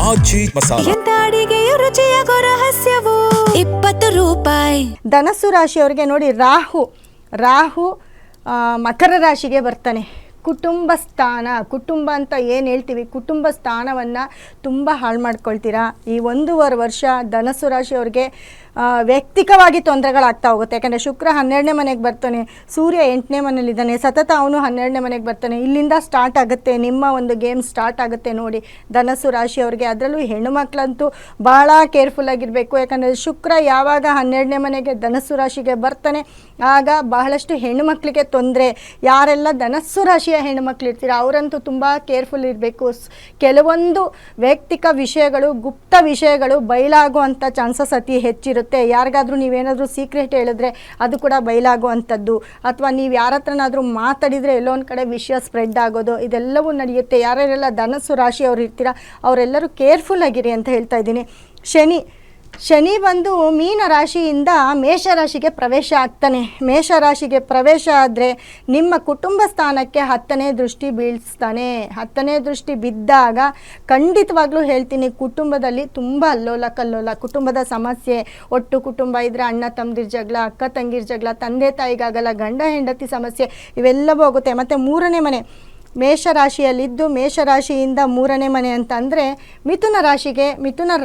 ಆಚಿ ಮಸಾಲ. ಎಂತ ಅಡಿಗೆಯ ರುಚಿಯಾಗೋ ರಹಸ್ಯವು 20 ರೂಪಾಯಿ. ಧನಸ್ಸು ರಾಶಿಯವರಿಗೆ ನೋಡಿ, ರಾಹು ಮಕರ ರಾಶಿಗೆ ಬರ್ತಾನೆ. ಕುಟುಂಬ ಸ್ಥಾನ, ಕುಟುಂಬ ಅಂತ ಏನು ಹೇಳ್ತೀವಿ, ಕುಟುಂಬ ಸ್ಥಾನವನ್ನು ತುಂಬ ಹಾಳು ಮಾಡ್ಕೊಳ್ತೀರಾ. ಈ 1.5 ವರ್ಷ ಧನಸ್ಸು ರಾಶಿಯವ್ರಿಗೆ ವೈಯಕ್ತಿಕವಾಗಿ ತೊಂದರೆಗಳಾಗ್ತಾ ಹೋಗುತ್ತೆ. ಯಾಕಂದರೆ ಶುಕ್ರ 12ನೇ ಮನೆಗೆ ಬರ್ತಾನೆ, ಸೂರ್ಯ 8ನೇ ಮನೇಲಿದ್ದಾನೆ, ಸತತ ಅವನು 12ನೇ ಮನೆಗೆ ಬರ್ತಾನೆ. ಇಲ್ಲಿಂದ ಸ್ಟಾರ್ಟ್ ಆಗುತ್ತೆ ನಿಮ್ಮ ಒಂದು ಗೇಮ್ ಸ್ಟಾರ್ಟ್ ಆಗುತ್ತೆ ನೋಡಿ ಧನಸ್ಸು ರಾಶಿಯವ್ರಿಗೆ. ಅದರಲ್ಲೂ ಹೆಣ್ಣು ಮಕ್ಕಳಂತೂ ಭಾಳ ಕೇರ್ಫುಲ್ಲಾಗಿರಬೇಕು. ಯಾಕಂದರೆ ಶುಕ್ರ ಯಾವಾಗ 12ನೇ ಮನೆಗೆ ಧನಸ್ಸು ರಾಶಿಗೆ ಬರ್ತಾನೆ ಆಗ ಬಹಳಷ್ಟು ಹೆಣ್ಣು ಮಕ್ಕಳಿಗೆ ತೊಂದರೆ. ಯಾರೆಲ್ಲ ಧನಸ್ಸು ರಾಶಿಯ ಹೆಣ್ಣು ಮಕ್ಕಳು ಇರ್ತೀರ ಅವರಂತೂ ತುಂಬ ಕೇರ್ಫುಲ್ ಇರಬೇಕು. ಕೆಲವೊಂದು ವೈಯಕ್ತಿಕ ವಿಷಯಗಳು, ಗುಪ್ತ ವಿಷಯಗಳು ಬಯಲಾಗುವಂಥ ಚಾನ್ಸಸ್ ಅತಿ ಹೆಚ್ಚಿರುತ್ತೆ. ಯಾರಿಗಾದ್ರೂ ನೀವೇನಾದರೂ ಸೀಕ್ರೆಟ್ ಹೇಳಿದ್ರೆ ಅದು ಕೂಡ ಬಯಲಾಗುವಂಥದ್ದು, ಅಥವಾ ನೀವು ಯಾರ ಹತ್ರನಾದರೂ ಮಾತಾಡಿದರೆ ಎಲ್ಲೋ ಒಂದು ಕಡೆ ವಿಷಯ ಸ್ಪ್ರೆಡ್ ಆಗೋದು, ಇದೆಲ್ಲವೂ ನಡೆಯುತ್ತೆ. ಯಾರ್ಯಾರೆಲ್ಲ ಧನಸ್ಸು ರಾಶಿಯವರು ಇರ್ತೀರ ಅವರೆಲ್ಲರೂ ಕೇರ್ಫುಲ್ ಆಗಿರಿ ಅಂತ ಹೇಳ್ತಾ ಇದ್ದೀನಿ. ಶನಿ ಬಂದು ಮೀನ ರಾಶಿಯಿಂದ ಮೇಷರಾಶಿಗೆ ಪ್ರವೇಶ ಆಗ್ತಾನೆ. ಮೇಷರಾಶಿಗೆ ಪ್ರವೇಶ ಆದರೆ ನಿಮ್ಮ ಕುಟುಂಬ ಸ್ಥಾನಕ್ಕೆ 10ನೇ ದೃಷ್ಟಿ ಬೀಳಿಸ್ತಾನೆ. 10ನೇ ದೃಷ್ಟಿ ಬಿದ್ದಾಗ ಖಂಡಿತವಾಗ್ಲೂ ಹೇಳ್ತೀನಿ, ಕುಟುಂಬದಲ್ಲಿ ತುಂಬ ಅಲ್ಲೋಲ ಕಲ್ಲೋಲ, ಕುಟುಂಬದ ಸಮಸ್ಯೆ, ಒಟ್ಟು ಕುಟುಂಬ ಇದ್ದರೆ ಅಣ್ಣ ತಮ್ಮದಿರ ಜಗಳ, ಅಕ್ಕ ತಂಗಿರ ಜಗಳ, ತಂದೆ ತಾಯಿಗಾಗಲ್ಲ, ಗಂಡ ಹೆಂಡತಿ ಸಮಸ್ಯೆ, ಇವೆಲ್ಲವೂ ಹೋಗುತ್ತೆ. ಮತ್ತು 3ನೇ ಮನೆ ಮೇಷರಾಶಿಯಲ್ಲಿದ್ದು ಮೇಷರಾಶಿಯಿಂದ 3ನೇ ಮನೆ ಅಂತ ಅಂದರೆ ಮಿಥುನ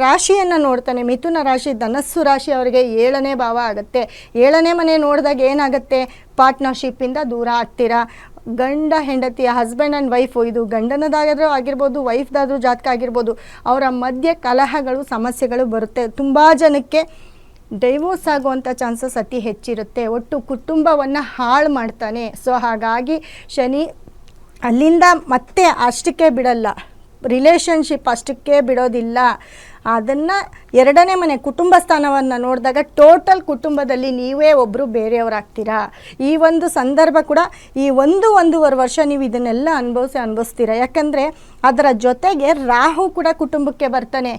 ರಾಶಿಯನ್ನು ನೋಡ್ತಾನೆ. ಮಿಥುನ ರಾಶಿ ಧನಸ್ಸು ರಾಶಿ ಅವರಿಗೆ 7ನೇ ಭಾವ ಆಗುತ್ತೆ. 7ನೇ ಮನೆ ನೋಡಿದಾಗ ಏನಾಗುತ್ತೆ, ಪಾರ್ಟ್ನರ್ಶಿಪ್ಪಿಂದ ದೂರ ಆಗ್ತೀರಾ. ಗಂಡ ಹೆಂಡತಿಯ ಹಸ್ಬೆಂಡ್ ಆ್ಯಂಡ್ ವೈಫು, ಇದು ಗಂಡನದಾದರೂ ಆಗಿರ್ಬೋದು, ವೈಫ್ದಾದರೂ ಜಾತಕ ಆಗಿರ್ಬೋದು, ಅವರ ಮಧ್ಯೆ ಕಲಹಗಳು, ಸಮಸ್ಯೆಗಳು ಬರುತ್ತೆ. ತುಂಬ ಜನಕ್ಕೆ ಡೈವೋರ್ಸ್ ಆಗುವಂಥ ಚಾನ್ಸಸ್ ಅತಿ ಹೆಚ್ಚಿರುತ್ತೆ. ಒಟ್ಟು ಕುಟುಂಬವನ್ನು ಹಾಳು ಮಾಡ್ತಾನೆ. ಸೊ ಹಾಗಾಗಿ ಶನಿ ಅಲ್ಲಿಂದ ಮತ್ತೆ ಅಷ್ಟಕ್ಕೆ ಬಿಡಲ್ಲ, ರಿಲೇಷನ್ಶಿಪ್ ಅಷ್ಟಕ್ಕೆ ಬಿಡೋದಿಲ್ಲ. ಅದನ್ನು 2ನೇ ಮನೆ ಕುಟುಂಬ ಸ್ಥಾನವನ್ನು ನೋಡಿದಾಗ ಟೋಟಲ್ ಕುಟುಂಬದಲ್ಲಿ ನೀವೇ ಒಬ್ಬರು ಬೇರೆಯವರಾಗ್ತೀರಾ. ಈ ಒಂದು ಸಂದರ್ಭ ಕೂಡ ಈ 1.5 ವರ್ಷ ನೀವು ಇದನ್ನೆಲ್ಲ ಅನುಭವಿಸ್ತೀರಾ. ಯಾಕಂದರೆ ಅದರ ಜೊತೆಗೆ ರಾಹು ಕೂಡ ಕುಟುಂಬಕ್ಕೆ ಬರ್ತಾನೆ.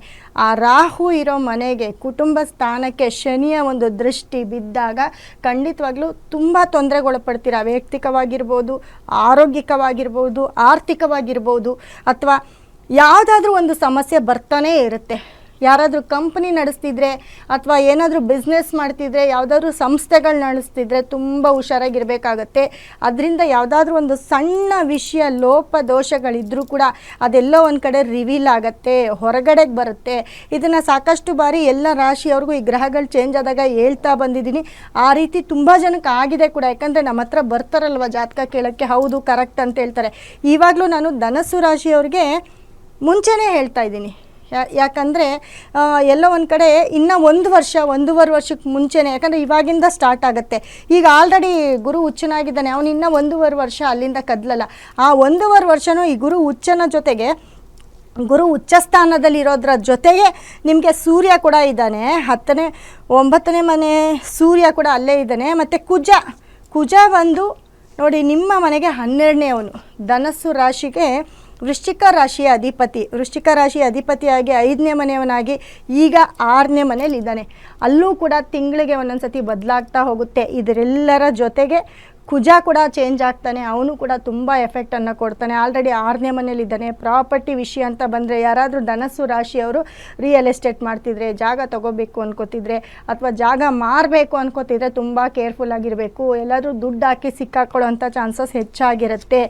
ಆ ರಾಹು ಇರೋ ಮನೆಗೆ, ಕುಟುಂಬ ಸ್ಥಾನಕ್ಕೆ ಶನಿಯ ಒಂದು ದೃಷ್ಟಿ ಬಿದ್ದಾಗ ಖಂಡಿತವಾಗ್ಲೂ ತುಂಬ ತೊಂದರೆಗೊಳಪಡ್ತೀರಾ. ವೈಯಕ್ತಿಕವಾಗಿರ್ಬೋದು, ಆರೋಗ್ಯಕವಾಗಿರ್ಬೋದು, ಆರ್ಥಿಕವಾಗಿರ್ಬೋದು, ಅಥವಾ ಯಾವುದಾದ್ರೂ ಒಂದು ಸಮಸ್ಯೆ ಬರ್ತಾನೇ ಇರುತ್ತೆ. ಯಾರಾದರೂ ಕಂಪ್ನಿ ನಡೆಸ್ತಿದ್ರೆ ಅಥವಾ ಏನಾದರೂ ಬಿಸ್ನೆಸ್ ಮಾಡ್ತಿದ್ರೆ, ಯಾವುದಾದ್ರೂ ಸಂಸ್ಥೆಗಳು ನಡೆಸ್ತಿದ್ರೆ ತುಂಬ ಹುಷಾರಾಗಿರಬೇಕಾಗತ್ತೆ. ಅದರಿಂದ ಯಾವುದಾದ್ರೂ ಒಂದು ಸಣ್ಣ ವಿಷಯ, ಲೋಪ ದೋಷಗಳಿದ್ರೂ ಕೂಡ ಅದೆಲ್ಲೋ ಒಂದು ಕಡೆ ರಿವೀಲ್ ಆಗುತ್ತೆ, ಹೊರಗಡೆಗೆ ಬರುತ್ತೆ. ಇದನ್ನು ಸಾಕಷ್ಟು ಬಾರಿ ಎಲ್ಲ ರಾಶಿಯವ್ರಿಗೂ ಈ ಗ್ರಹಗಳು ಚೇಂಜ್ ಆದಾಗ ಹೇಳ್ತಾ ಬಂದಿದ್ದೀನಿ. ಆ ರೀತಿ ತುಂಬ ಜನಕ್ಕೆ ಆಗಿದೆ ಕೂಡ. ಯಾಕಂದರೆ ನಮ್ಮ ಹತ್ರ ಬರ್ತಾರಲ್ವ ಜಾತಕ ಕೇಳೋಕ್ಕೆ, ಹೌದು ಕರೆಕ್ಟ್ ಅಂತ ಹೇಳ್ತಾರೆ. ಇವಾಗಲೂ ನಾನು ಧನಸ್ಸು ರಾಶಿಯವ್ರಿಗೆ ಮುಂಚೆನೇ ಹೇಳ್ತಾ ಇದ್ದೀನಿ. ಯಾಕಂದರೆ ಎಲ್ಲೋ ಒಂದು ಕಡೆ ಇನ್ನೂ 1.5 ವರ್ಷಕ್ಕೆ ಮುಂಚೆನೇ, ಯಾಕಂದರೆ ಇವಾಗಿಂದ ಸ್ಟಾರ್ಟ್ ಆಗುತ್ತೆ. ಈಗ ಆಲ್ರೆಡಿ ಗುರು ಉಚ್ಚನಾಗಿದ್ದಾನೆ, ಅವನು ಇನ್ನೂ 1.5 ವರ್ಷ ಅಲ್ಲಿಂದ ಕದಲಲ್ಲ. ಆ 1.5 ವರ್ಷವೂ ಈ ಗುರು ಉಚ್ಚನ ಜೊತೆಗೆ, ಗುರು ಉಚ್ಚ ಸ್ಥಾನದಲ್ಲಿರೋದ್ರ ಜೊತೆಗೆ ನಿಮಗೆ ಸೂರ್ಯ ಕೂಡ ಇದ್ದಾನೆ. 9ನೇ ಮನೆ ಸೂರ್ಯ ಕೂಡ ಅಲ್ಲೇ ಇದ್ದಾನೆ. ಮತ್ತು ಕುಜ ಬಂದು ನೋಡಿ ನಿಮ್ಮ ಮನೆಗೆ 12ನೇ ಅವನು. ಧನಸ್ಸು ರಾಶಿಗೆ ವೃಶ್ಚಿಕ ರಾಶಿಯ ಅಧಿಪತಿಯಾಗಿ 5ನೇ ಮನೆಯವನಾಗಿ ಈಗ 6ನೇ ಮನೆಯಲ್ಲಿದ್ದಾನೆ. ಅಲ್ಲೂ ಕೂಡ ತಿಂಗಳಿಗೆ ಒಂದೊಂದು ಸತಿ ಬದಲಾಗ್ತಾ ಹೋಗುತ್ತೆ. ಇದರೆಲ್ಲರ ಜೊತೆಗೆ ಕುಜ ಕೂಡ ಚೇಂಜ್ ಆಗ್ತಾನೆ, ಅವನು ಕೂಡ ತುಂಬ ಎಫೆಕ್ಟನ್ನು ಕೊಡ್ತಾನೆ. ಆಲ್ರೆಡಿ 6ನೇ ಮನೇಲಿದ್ದಾನೆ. ಪ್ರಾಪರ್ಟಿ ವಿಷಯ ಅಂತ ಬಂದರೆ, ಯಾರಾದರೂ ಧನಸ್ಸು ರಾಶಿಯವರು ರಿಯಲ್ ಎಸ್ಟೇಟ್ ಮಾಡ್ತಿದ್ರೆ, ಜಾಗ ತೊಗೋಬೇಕು ಅನ್ಕೋತಿದ್ರೆ, ಅಥವಾ ಜಾಗ ಮಾರಬೇಕು ಅನ್ಕೋತಿದ್ರೆ ತುಂಬ ಕೇರ್ಫುಲ್ ಆಗಿರಬೇಕು. ಎಲ್ಲಾದರೂ ದುಡ್ಡು ಹಾಕಿ ಸಿಕ್ಕಾಕೊಳ್ಳೋಂಥ ಚಾನ್ಸಸ್ ಹೆಚ್ಚಾಗಿರುತ್ತೆ.